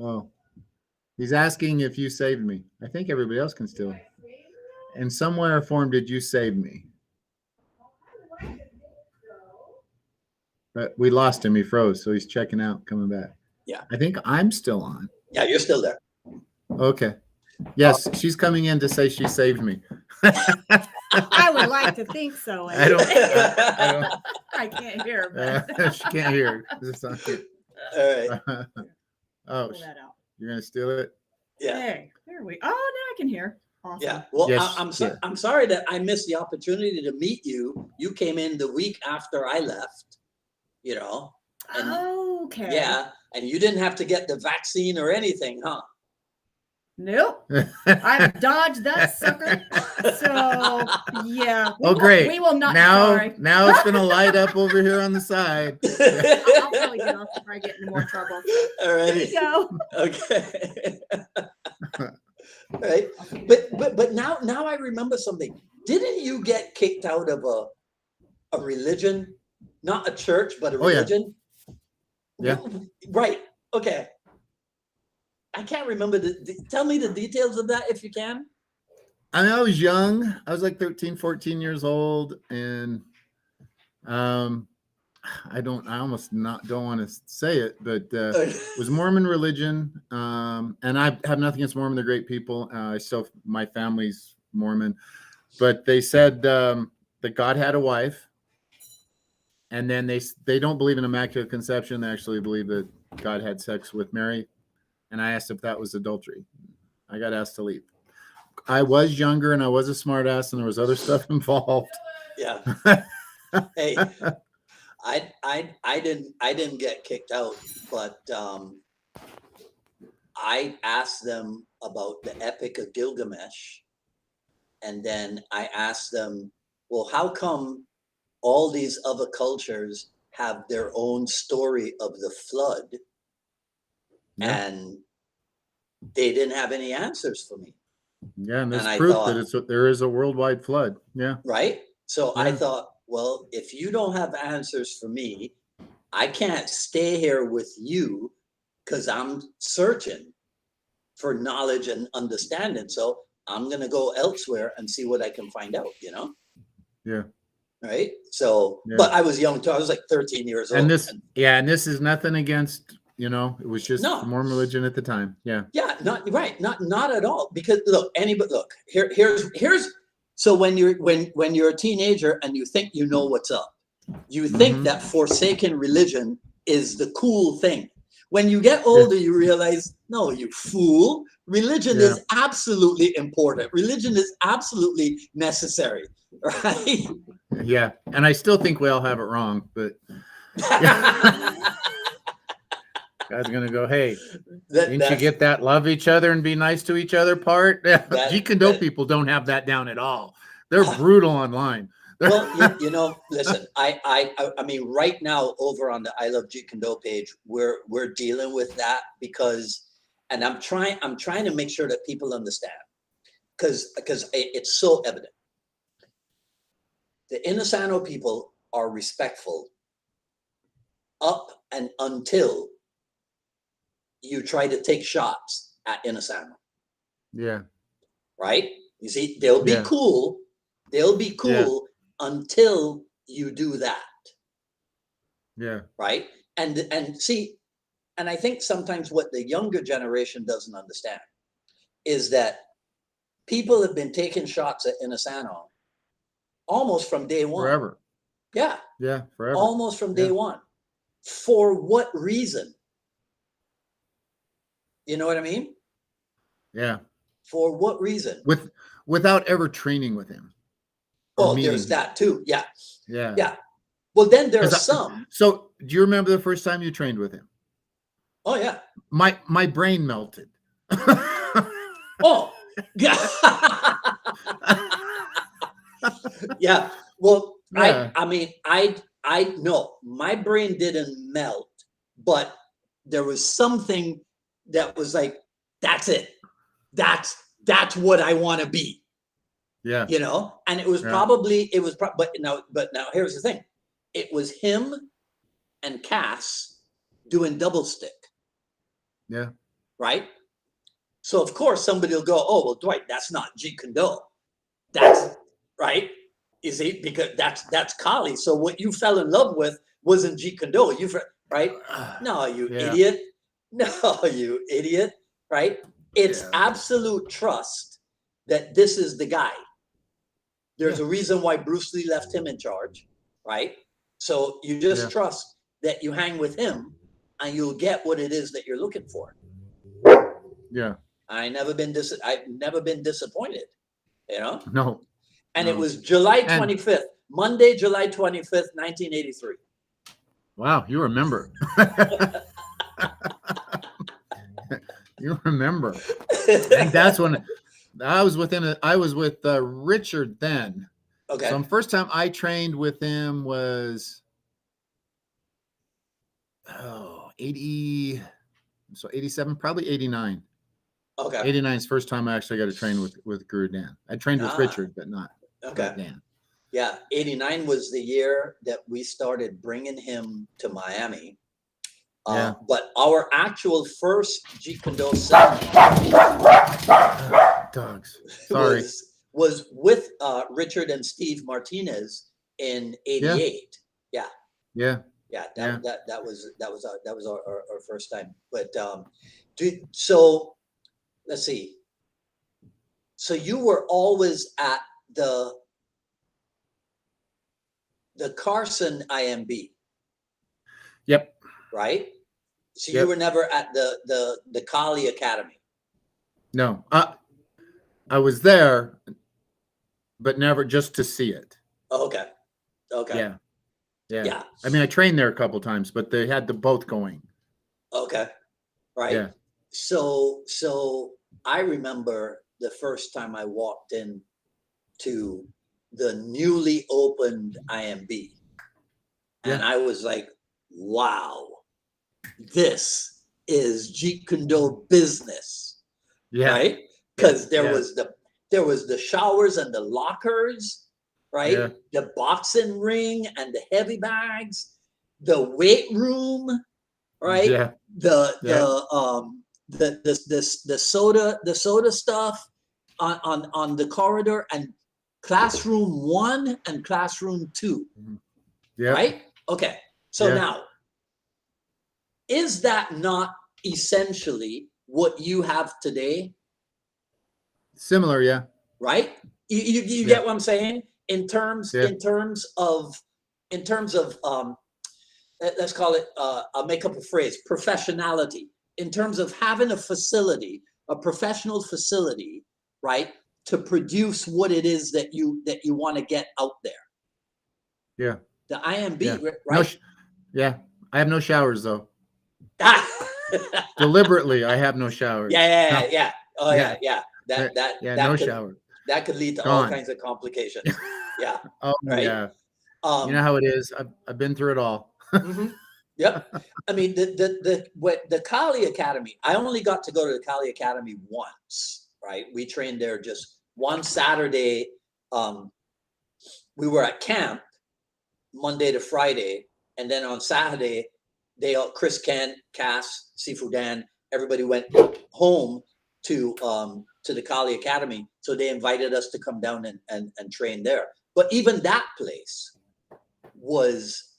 Oh, he's asking if you saved me. I think everybody else can still. In some way or form, did you save me? But we lost him. He froze, so he's checking out, coming back. Yeah. I think I'm still on. Yeah, you're still there. Okay. Yes, she's coming in to say she saved me. I would like to think so. I don't. I can't hear her. She can't hear. All right. Oh, Pull that out. you're gonna steal it? Yeah. Hey, there we. Oh, now I can hear. Awesome. Yeah. Well, Yes, I'm sorry that I missed the opportunity to meet you. You came in the week after I left. You know. And, okay. Yeah, and you didn't have to get the vaccine or anything, huh? Nope. I've dodged that sucker. So yeah. Great. We will not. Now it's gonna Oh, light up over here on the side. I'll probably get off before I get into more trouble. All There righty. you go. Okay. Right. But now I remember something. Didn't you get kicked out of a religion? Not a church, but a religion? Yeah. Right. Okay. I can't remember. Tell me the details of that if you can. I mean, I was young. I was like 13, 14 years old. And I almost don't want to say it, but it was Mormon religion. And I have nothing against Mormon. They're great people. My family's Mormon, but they said that God had a wife. And then they don't believe in immaculate conception. They actually believe that God had sex with Mary. And I asked if that was adultery. I got asked to leave. I was younger and I was a smart ass and there was other stuff involved. Yeah. Hey, I didn't get kicked out, but I asked them about the Epic of Gilgamesh. And then I asked them, well, how come all these other cultures have their own story of the flood? Yeah. And they didn't have any answers for me. Yeah, and there's proof that there is a worldwide flood. Yeah. Right. So I thought, well, if you don't have answers for me, I can't stay here with you because I'm searching for knowledge and understanding. So I'm going to go elsewhere and see what I can find out, you know? Yeah. Right. So, but I was young too. I was like 13 years old. And this is nothing against, it was just Mormon religion at the time. Yeah. Yeah. Not at all. Because look, here's so when you're a teenager and you think you know what's up, you think that forsaken religion is the cool thing. When you get older, you realize, no, you fool. Religion is absolutely important. Religion is absolutely necessary, right? Yeah, and I still think we all have it wrong, but God's gonna go, hey, didn't you get that love each other and be nice to each other part? Jeet Kune Do people don't have that down at all. They're brutal online. Well, listen, I mean, right now over on the I Love Jeet Kune Do page, we're dealing with that because, and I'm trying to make sure that people understand because it's so evident. The Inasano people are respectful up and until you try to take shots at Inasano. Yeah. Right? You see, they'll be cool, They'll be cool until you do that. Yeah. Right. And see, and I think sometimes what the younger generation doesn't understand is that people have been taking shots at Inosanto almost from day one. Forever. Yeah. Yeah. Forever. Almost from day one. For what reason? You know what I mean? Yeah. For what reason? Without ever training with him. Oh, there's that too. Yeah. Yeah. Yeah. Well, then there are some. So do you remember the first time you trained with him? Oh, yeah. My brain melted. Oh, yeah. Yeah. Well, Yeah. I mean, I know my brain didn't melt, but there was something that was like, that's it. That's what I want to be. Yeah. You know, and it was probably, but now here's the thing. It was him and Cass doing double stick. Yeah. Right. So of course somebody will go, oh, well, Dwight, that's not Jeet Kune Do. That's right. Is he? Because that's Kali. So what you fell in love with wasn't Jeet Kune Do. Right? No, you idiot. No, you idiot. Right? It's absolute trust that this is the guy. There's a reason why Bruce Lee left him in charge. Right? So you just trust that you hang with him and you'll get what it is that you're looking for. Yeah. I've never been disappointed, you know? No. And it was July 25th, Monday, July 25th, 1983. Wow, you remember. You remember. I think that's when I was with Richard then. Okay. So the first time I trained with him was 87, probably 89. Okay. 89 is the first time I actually got to train with Guru Dan. I trained with Richard, but not Dan. Yeah, 89 was the year that we started bringing him to Miami. But our actual first Jeet Kune Do Dogs. Sorry. was with Richard and Steve Martinez in 88. Yeah. That was our first time. But so let's see. So you were always at the Carson IMB. Yep. Right? So you were never at the Kali Academy. No. I was there, but never just to see it. Oh, okay. Yeah. I mean, I trained there a couple times, but they had the both going. Okay. Right. Yeah. So I remember the first time I walked in to the newly opened IMB. And I was like, wow, this is Jeet Kune Do business. Yeah. Right? Because there was the showers and the lockers, right? Yeah. The boxing ring and the heavy bags, the weight room, right? Yeah. The soda stuff on the corridor, and classroom 1 and classroom 2. Yeah. Right? Okay. So now, is that not essentially what you have today? Similar, yeah. Right? You get what I'm saying? In terms of let's call it I'll make up a phrase, professionality. In terms of having a facility, a professional facility, right, to produce what it is that you want to get out there. Yeah. The IMB, right? I have no showers though. Deliberately, I have no showers. Yeah. Oh yeah. No shower. That could lead to all kinds of complications. Yeah. Oh right? Yeah. You know how it is. I've been through it all. Yep. I mean, the Kali Academy, I only got to go to the Kali Academy once, right? We trained there just one Saturday. We were at camp Monday to Friday. And then on Saturday, Chris, Ken, Cass, Sifu Dan, everybody went home to to the Kali Academy. So they invited us to come down and train there. But even that place was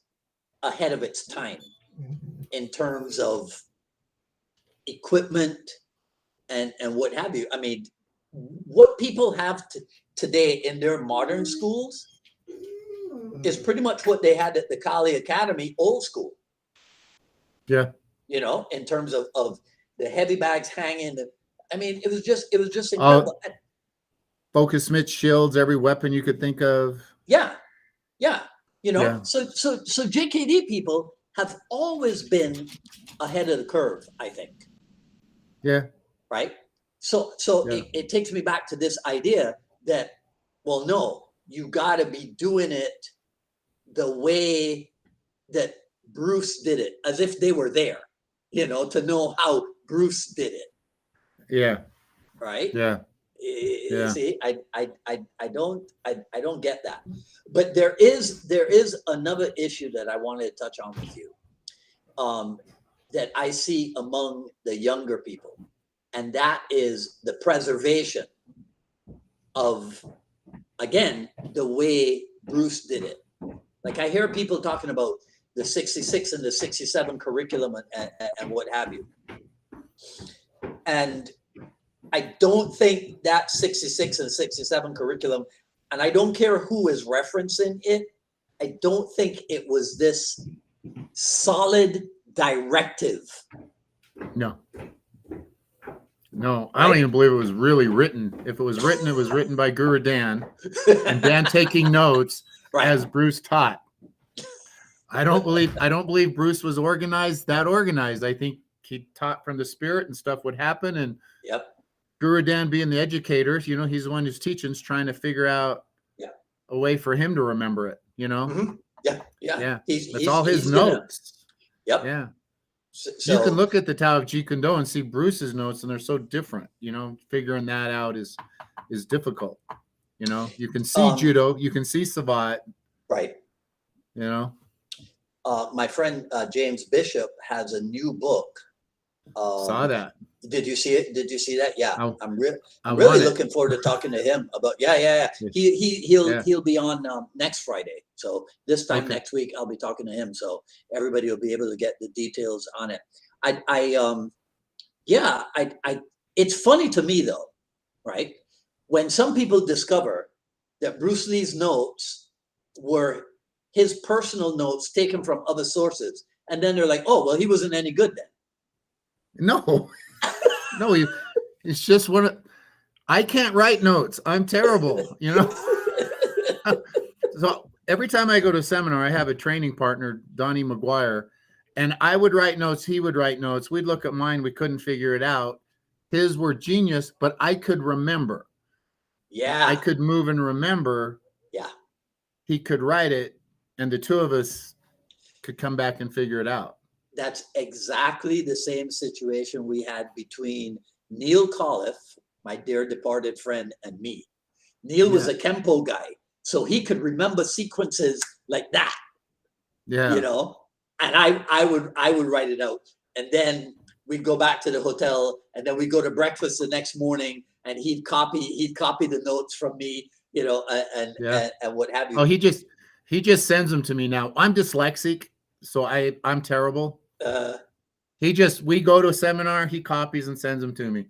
ahead of its time in terms of equipment and what have you. I mean, what people have today in their modern schools is pretty much what they had at the Kali Academy old school. Yeah. You know, in terms of the heavy bags hanging. I mean, it was just incredible. Focus Smith shields, every weapon you could think of. Yeah. Yeah. You know, Yeah. so JKD people have always been ahead of the curve, I think. Yeah. Right. So Yeah. it takes me back to this idea that, well, no, you got to be doing it the way that Bruce did it, as if they were there, you know, to know how Bruce did it. Yeah. Right. Yeah. Yeah. See, I don't get that. But there is another issue that I wanted to touch on with you, that I see among the younger people, and that is the preservation of, again, the way Bruce did it. Like, I hear people talking about the 66 and the 67 curriculum and what have you. And I don't think that 66 and 67 curriculum, and I don't care who is referencing it, I don't think it was this solid directive. No. No, I don't even believe it was really written. If it was written, it was written by Guru Dan, and Dan taking notes as Bruce taught. I don't believe Bruce was organized. I think he taught from the spirit, and stuff would happen. And Guru Dan, being the educator, you know, he's the one who's teaching, trying to figure out a way for him to remember it. You know. Mm-hmm. Yeah. That's all his notes. Yeah. So, you can look at the Tao of Jeet Kune Do and see Bruce's notes, and they're so different. You know, figuring that out is difficult. You know, you can see judo, you can see Savat. Right. You know. My friend James Bishop has a new book. Saw that. Did you see it? Did you see that? Yeah, I'm really looking forward to talking to him about. Yeah. He'll be on next Friday. So this time next week I'll be talking to him. So everybody will be able to get the details on it. It's funny to me though, right? When some people discover that Bruce Lee's notes were his personal notes taken from other sources, and then they're like, oh, well, he wasn't any good then. No, no, it's just I can't write notes. I'm terrible, you know? So every time I go to a seminar, I have a training partner, Donnie McGuire, and I would write notes. He would write notes. We'd look at mine. We couldn't figure it out. His were genius, but I could remember. Yeah. I could move and remember. Yeah. He could write it, and the two of us could come back and figure it out. That's exactly the same situation we had between Neil Colliff, my dear departed friend, and me. Neil was a Kempo guy, so he could remember sequences like that. Yeah. You know, and I would write it out, and then we'd go back to the hotel, and then we'd go to breakfast the next morning, and he'd copy the notes from me, you know, and what have you. Oh, he just sends them to me now. I'm dyslexic, so I'm terrible. We go to a seminar, he copies and sends them to me.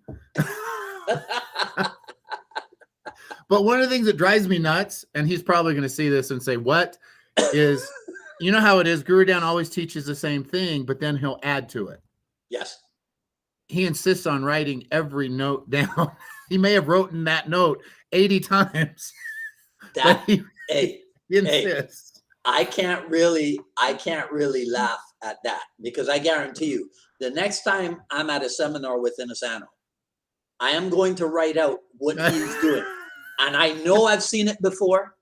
But one of the things that drives me nuts, and he's probably going to see this and say, what is, you know how it is, Guru Dan always teaches the same thing, but then he'll add to it. Yes. He insists on writing every note down. He may have written that note 80 times. He insists. I can't really laugh at that, because I guarantee you, the next time I'm at a seminar with Inosano, I am going to write out what he's doing. And I know I've seen it before,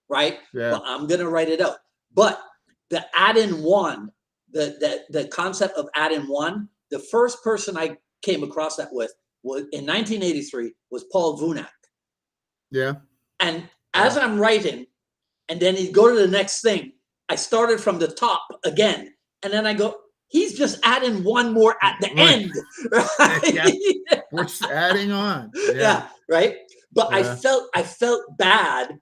right? Yeah. But I'm going to write it out. But the add-in one, the concept of add-in one, the first person I came across that with was in 1983 was Paul Vunak. Yeah. And as I'm writing, and then he'd go to the next thing, I started from the top again. And then I go, he's just adding one more at the end. Right? Yeah. We're just adding on. Yeah, right. But I felt bad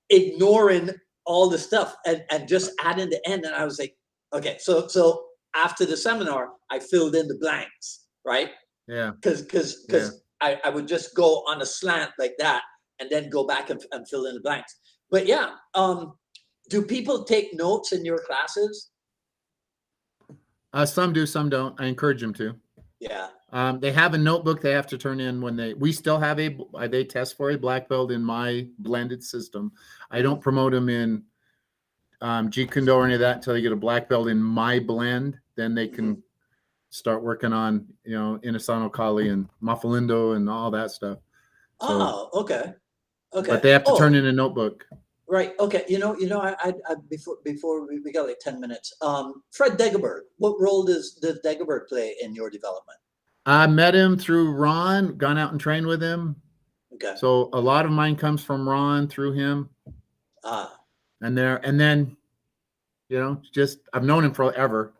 ignoring all the stuff and just adding the end. And I was like, okay, so after the seminar, I filled in the blanks, right? Yeah. Because I would just go on a slant like that and then go back and fill in the blanks. But yeah, do people take notes in your classes? Some do, some don't. I encourage them to. Yeah. They have a notebook they have to turn in when we still have they test for a black belt in my blended system. I don't promote them in Jeet Kune Do or any of that until they get a black belt in my blend. Then they can start working on, Inasano Kali and Mafalindo and all that stuff. So, okay. But they have to turn in a notebook. Right. Okay. I before we got like 10 minutes. Fred Degerberg, what role does Degerberg play in your development? I met him through Ron, gone out and trained with him. Okay. So a lot of mine comes from Ron through him. And then, just I've known him forever.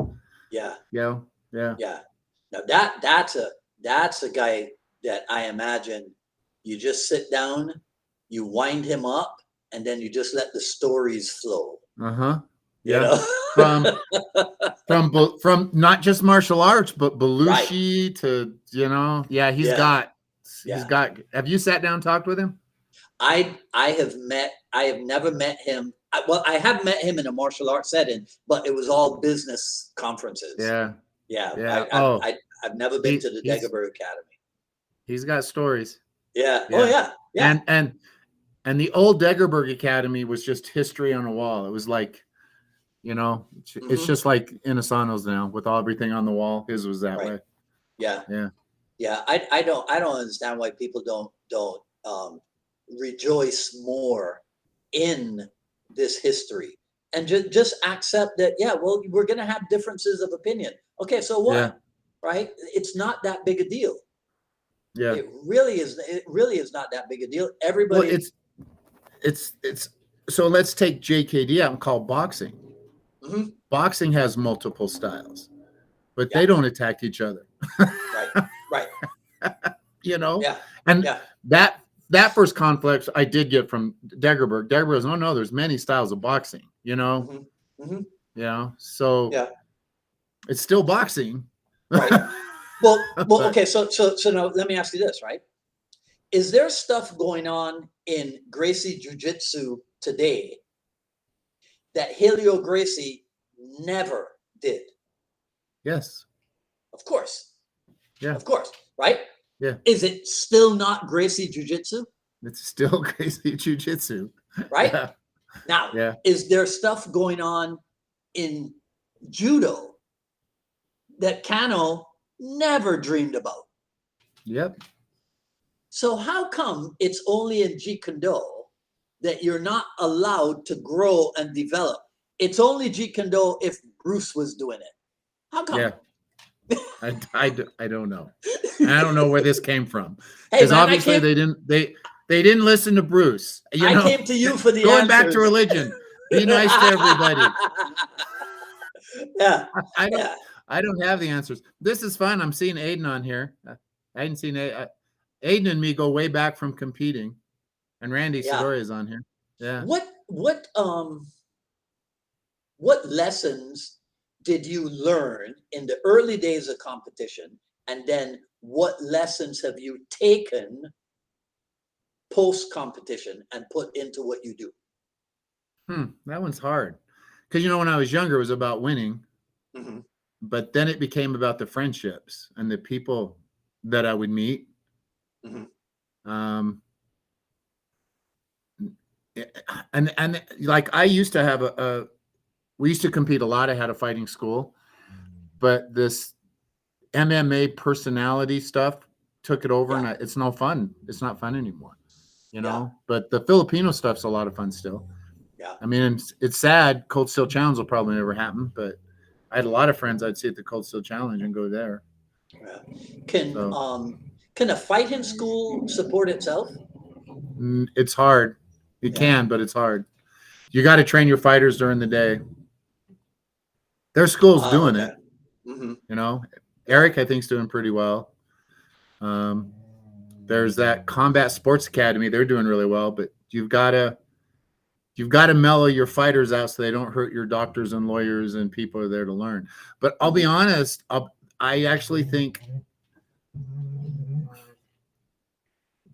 Yeah. Yeah. Now that's a guy that I imagine you just sit down, you wind him up, and then you just let the stories flow. Yeah. From not just martial arts, but Belushi to, he's got, have you sat down and talked with him? I have never met him. I have met him in a martial arts setting, but it was all business conferences. Yeah. I've never been to the Degerberg Academy. He's got stories. Yeah. Oh yeah. And the old Degerberg Academy was just history on a wall. It was like, it's just like Inasano's now with everything on the wall. His was that way. Yeah. I don't understand why people don't rejoice more in this history and just accept that. Yeah, well, we're gonna have differences of opinion. Okay, so what? Yeah. Right? It's not that big a deal. Yeah. It really is not that big a deal. Everybody. Well, it's so let's take JKD out and call boxing. Boxing has multiple styles, but they don't attack each other. Right. Yeah. And that first conflict I did get from Degerberg. Degerberg goes, no, there's many styles of boxing, so it's still boxing. Right. Well, okay. So now let me ask you this, right? Is there stuff going on in Gracie Jiu-Jitsu today that Helio Gracie never did? Yes. Of course. Yeah. Of course. Right? Yeah. Is it still not Gracie Jiu-Jitsu? It's still Gracie Jiu-Jitsu. Right? Yeah. Now, is there stuff going on in Judo that Kano never dreamed about? Yep. So how come it's only in Jeet Kune Do that you're not allowed to grow and develop? It's only Jeet Kune Do if Bruce was doing it. How come? Yeah. I don't know. I don't know where this came from. Hey, because obviously they didn't listen to Bruce. I came to you for the going answers. back to religion. Be nice to everybody. Yeah. I don't have the answers. This is fun. I'm seeing Aiden on here. I hadn't seen Aiden and me go way back from competing, and Randy Sidori is on here. Yeah. What lessons did you learn in the early days of competition, and then what lessons have you taken post competition and put into what you do? That one's hard because when I was younger, it was about winning, but then it became about the friendships and the people that I would meet. And like I used to have we used to compete a lot. I had a fighting school, but this MMA personality stuff took it over, and it's no fun. It's not fun anymore, but the Filipino stuff's a lot of fun still. Yeah. I mean, it's sad. Cold Steel Challenge will probably never happen, but I had a lot of friends I'd see at the Cold Steel Challenge and go there. Yeah. Can a fighting school support itself? It's hard. It can, but it's hard. You got to train your fighters during the day. There's schools doing it. Mhm. You know, Eric, I think, is doing pretty well. There's that Combat Sports Academy. They're doing really well, but you've got to mellow your fighters out so they don't hurt your doctors and lawyers and people are there to learn. But I'll be honest, I actually think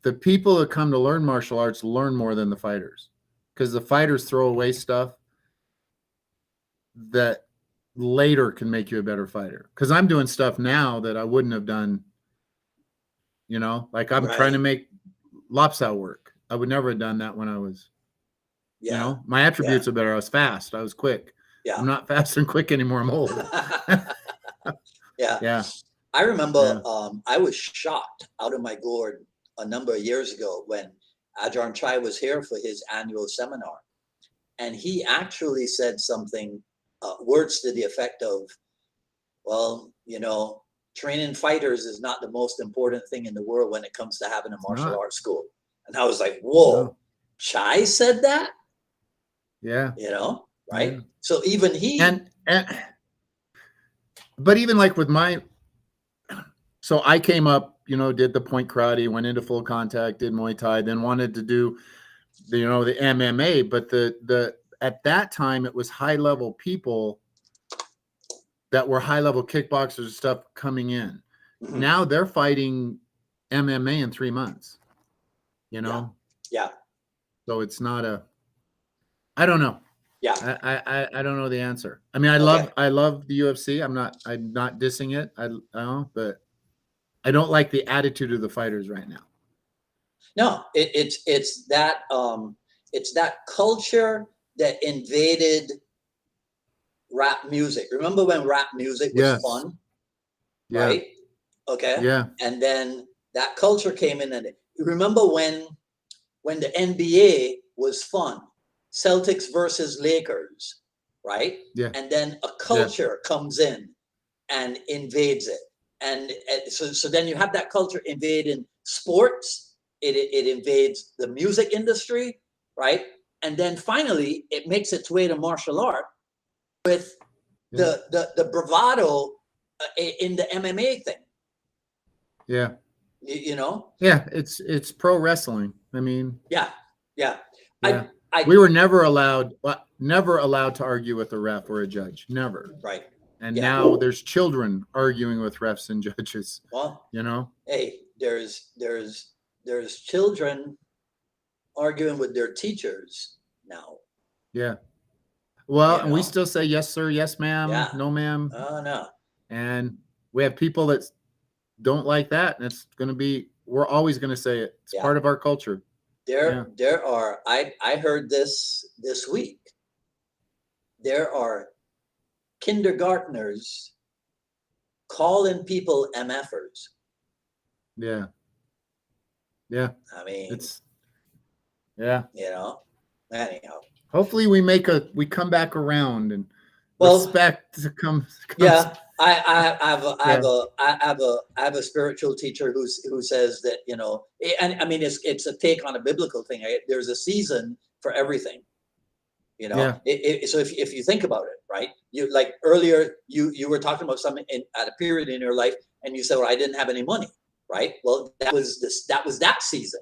the people that come to learn martial arts learn more than the fighters, because the fighters throw away stuff that later can make you a better fighter. Because I'm doing stuff now that I wouldn't have done, you know, like I'm trying to make lopsau work. I would never have done that when I was, you know, my attributes are better. I was fast. I was quick. I'm not fast and quick anymore. I'm old. Yeah. I remember I was shocked out of my gourd a number of years ago when Ajahn Chai was here for his annual seminar. And he actually said something, words to the effect of, well, you know, training fighters is not the most important thing in the world when it comes to having a martial arts school. And I was like, whoa, Chai said that? Yeah. You know, right? Yeah. So even he... But even like with my... So I came up, you know, did the point karate, went into full contact, did Muay Thai, then wanted to do, the MMA. But at that time, it was high-level people that were high-level kickboxers and stuff coming in. Mm-hmm. Now they're fighting MMA in 3 months, you know? Yeah. So it's not I don't know. Yeah. I don't know the answer. I mean, I love the UFC. I'm not dissing it. I know, but I don't like the attitude of the fighters right now. No, it's that culture that invaded rap music. Remember when rap music was fun? Yeah. Right? Okay. Yeah. And then that culture came in, and remember when the NBA was fun, Celtics versus Lakers, right? Yeah. And then a culture comes in and invades it. And so then you have that culture invading sports. It invades the music industry, right? And then finally, it makes its way to martial art with the bravado in the MMA thing. Yeah. You know? Yeah, it's pro wrestling. I mean. Yeah. We were never allowed to argue with a ref or a judge. Never. Right. And now there's children arguing with refs and judges. Well, you know, hey, there's children arguing with their teachers now. Yeah. Well, and we still say yes, sir, yes, ma'am, no, ma'am. Oh, no. And we have people that don't like that, and it's going to be. We're always going to say it. It's part of our culture. There are. I heard this week. There are kindergartners calling people MFers. Yeah. I mean, it's anyhow. Hopefully we come back around and respect comes. Yeah, I have a spiritual teacher who says that, you know, and I mean it's a take on a biblical thing. There's a season for everything. You know, so if you think about it, right? You like earlier, you were talking about something at a period in your life, and you said, "Well, I didn't have any money," right? Well, that was that season.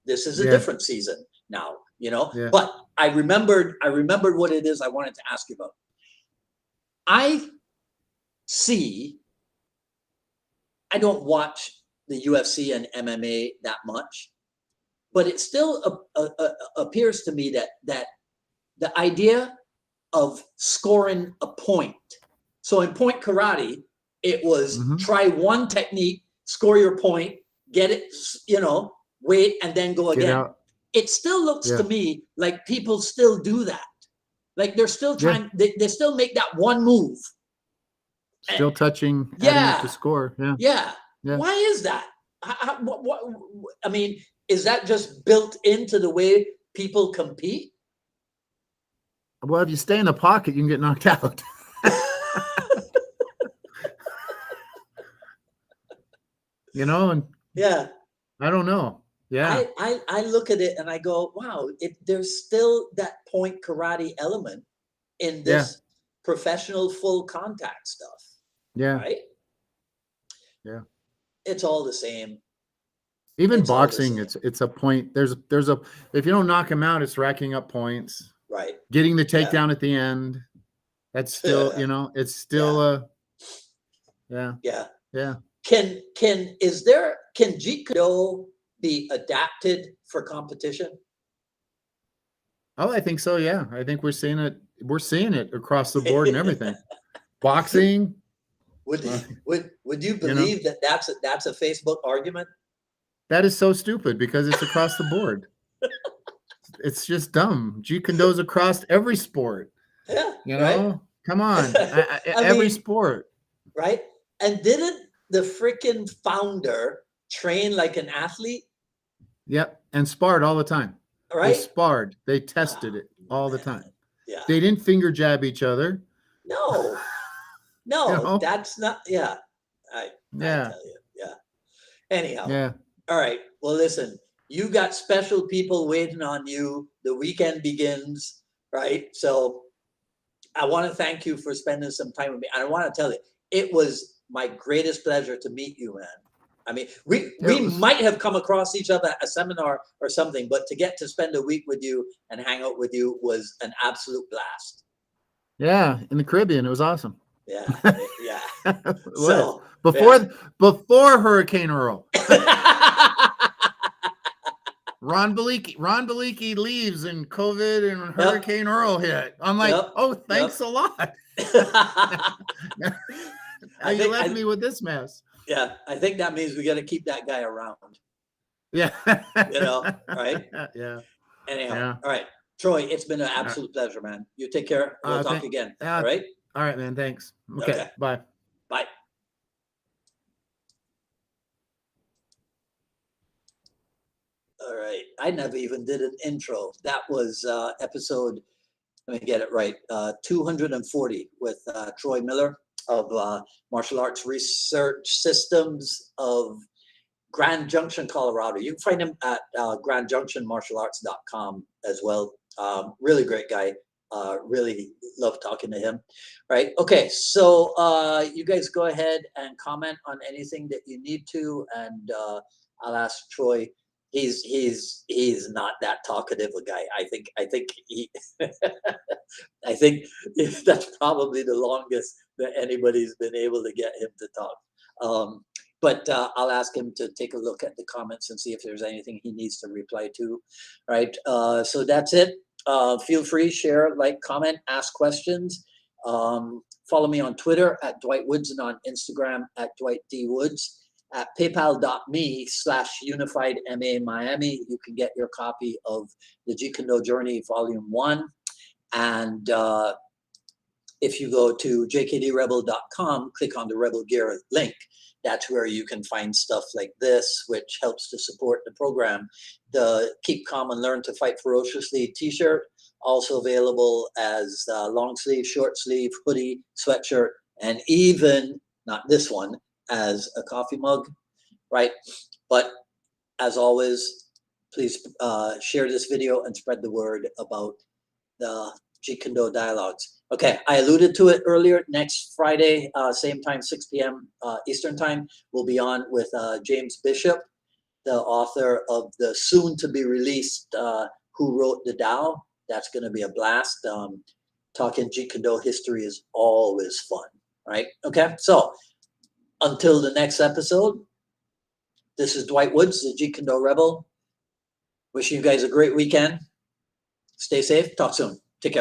This is a different season now, you know. Yeah. But I remembered what it is I wanted to ask you about. I don't watch the UFC and MMA that much, but it still appears to me that the idea of scoring a point. So in point karate, it was try one technique, score your point, get it, you know, wait, and then go again. It still looks to me like people still do that. Like they're still trying, they still make that one move. Still touching, adding it to score. Yeah. Why is that? What, I mean, is that just built into the way people compete? Well, if you stay in the pocket, you can get knocked out. You know, and I don't know. Yeah, I look at it and I go, wow, there's still that point karate element in this professional full contact stuff. Yeah. Right? Yeah. It's all the same. Even It's all the boxing, same. it's a point. There's a if you don't knock him out, it's racking up points. Right. Getting the Yeah. takedown at the end. That's still, it's still Yeah. yeah. Can Jeet Kune Do be adapted for competition? Oh, I think so. Yeah. I think we're seeing it. We're seeing it across the board and everything. Boxing. Would you know. believe that that's a Facebook argument? That is so stupid because it's across the board. It's just dumb. Jeet Kune Do's across every sport. Yeah. You know, Right? come on. Every sport. Right? And didn't the freaking founder train like an athlete? Yep. And sparred all the time. Right? They sparred. They tested it all the time. Yeah. They didn't finger jab each other. No. That's not. Yeah. I tell you. Yeah. Anyhow. Yeah. All right. Well, listen, you got special people waiting on you. The weekend begins, right? So I want to thank you for spending some time with me. And I want to tell you, it was my greatest pleasure to meet you, man. I mean, we might have come across each other at a seminar or something, but to get to spend a week with you and hang out with you was an absolute blast. Yeah, in the Caribbean, it was awesome. Yeah, yeah. So before Hurricane Earl, Ron Belicki leaves and COVID and Hurricane Earl hit. I'm like, oh, thanks a lot. You left me with this mess. Yeah, I think that means we got to keep that guy around. Yeah. Right? Yeah. Anyhow, all right. Troy, it's been an absolute pleasure, man. You take care. We'll talk again. All right? All right, man. Thanks. Okay. Bye. Bye. All right. I never even did an intro. That was episode, let me get it right, 240 with Troy Miller of Martial Arts Research Systems of Grand Junction, Colorado. You can find him at grandjunctionmartialarts.com as well. Really great guy. Really love talking to him. Right. Okay. So you guys go ahead and comment on anything that you need to, and I'll ask Troy. He's not that talkative a guy. I think he I think that's probably the longest that anybody's been able to get him to talk. But I'll ask him to take a look at the comments and see if there's anything he needs to reply to. Right. So that's it. Feel free, share, like, comment, ask questions. Follow me on Twitter at Dwight Woods and on Instagram at Dwight D. Woods. At paypal.me/UnifiedMA Miami, you can get your copy of the Jeet Kune Do Journey Volume 1. And if you go to jkdrebel.com, click on the Rebel Gear link. That's where you can find stuff like this, which helps to support the program. The Keep Calm and Learn to Fight Ferociously t-shirt, also available as long sleeve, short sleeve, hoodie, sweatshirt, and even, not this one, as a coffee mug, right? But as always, please share this video and spread the word about the Jeet Kune Do dialogues. Okay, I alluded to it earlier. Next Friday, same time, 6 p.m. Eastern time, we'll be on with James Bishop, the author of the soon-to-be-released Who Wrote the Tao. That's going to be a blast. Talking Jeet Kune Do history is always fun, right? Okay, so until the next episode, this is Dwight Woods, the Jeet Kune Do Rebel. Wishing you guys a great weekend. Stay safe. Talk soon.